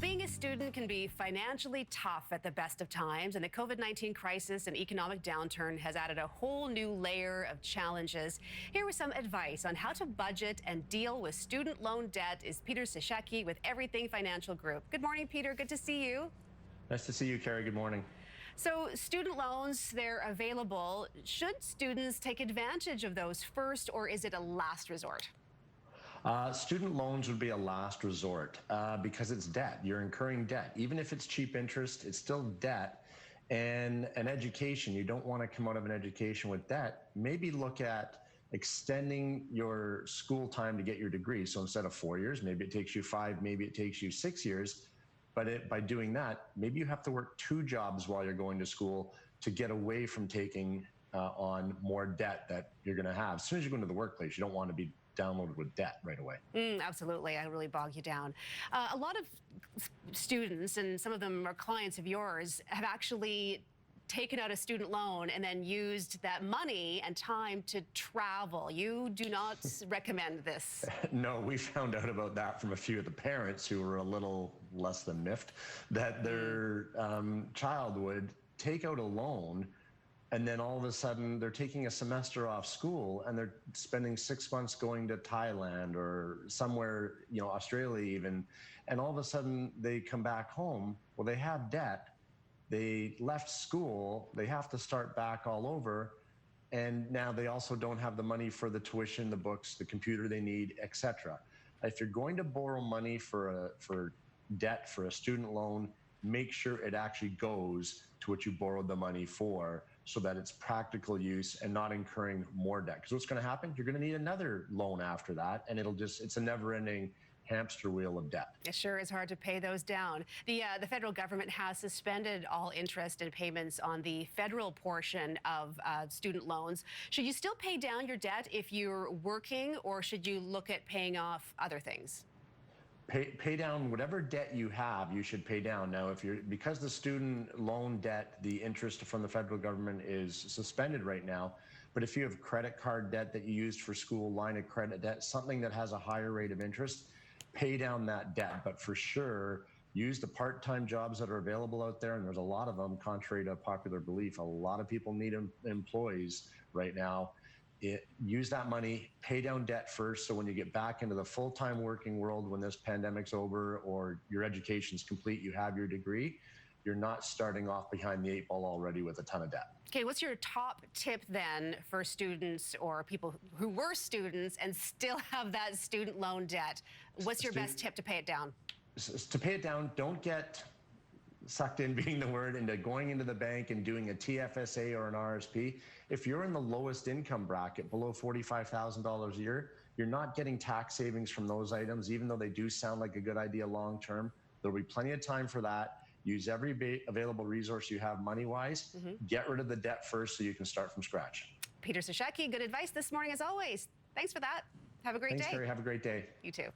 Being a student can be financially tough at the best of times, and the COVID-19 crisis and economic downturn has added a whole new layer of challenges. Here with some advice on how to budget and deal with student loan debt is Peter Cishecki with Everything Financial Group. Good morning, Peter. Good to see you. Nice to see you, Carrie. Good morning. So student loans, they're available. Should students take advantage of those first, or is it a last resort? Student loans would be a last resort because it's debt. You're incurring debt. Even if it's cheap interest, it's still debt. And an education, you don't want to come out of an education with debt. Maybe look at extending your school time to get your degree. So instead of 4 years, maybe it takes you 5, maybe it takes you 6 years. But by doing that, maybe you have to work 2 jobs while you're going to school to get away from taking on more debt that you're going to have. As soon as you go into the workplace, you don't want to be downloaded with debt right away. Absolutely. I really bog you down. A lot of students, and some of them are clients of yours, have actually taken out a student loan and then used that money and time to travel. You do not recommend this. No, we found out about that from a few of the parents who were a little less than miffed, that their child would take out a loan and then all of a sudden they're taking a semester off school and they're spending 6 months going to Thailand or somewhere, Australia even. And all of a sudden they come back home. Well, they have debt. They left school. They have to start back all over. And now they also don't have the money for the tuition, the books, the computer they need, etc. If you're going to borrow money for debt, for a student loan, make sure it actually goes to what you borrowed the money for, so that it's practical use and not incurring more debt. Because what's going to happen? You're going to need another loan after that, and it's a never-ending hamster wheel of debt. It sure is hard to pay those down. The federal government has suspended all interest and payments on the federal portion of student loans. Should you still pay down your debt if you're working, or should you look at paying off other things? Pay down whatever debt you have. You should pay down. Now, because the student loan debt, the interest from the federal government is suspended right now, but if you have credit card debt that you used for school, line of credit debt, something that has a higher rate of interest, pay down that debt. But for sure, use the part-time jobs that are available out there, and there's a lot of them, contrary to popular belief. A lot of people need employees right now. Use that money, pay down debt first, so when you get back into the full-time working world, when this pandemic's over or your education's complete, you have your degree, you're not starting off behind the 8 ball already with a ton of debt. Okay, what's your top tip then for students or people who were students and still have that student loan debt? What's your best tip to pay it down? To pay it down, don't get sucked in, being the word, into going into the bank and doing a TFSA or an RSP. If you're in the lowest income bracket, below $45,000 a year, you're not getting tax savings from those items, even though they do sound like a good idea long term. There'll be plenty of time for that. Use every available resource you have money-wise. Get rid of the debt first so you can start from scratch. Peter Cishecki, good advice this morning as always. Thanks for that. Have a great day. Thanks, Carrie. Have a great day. You too.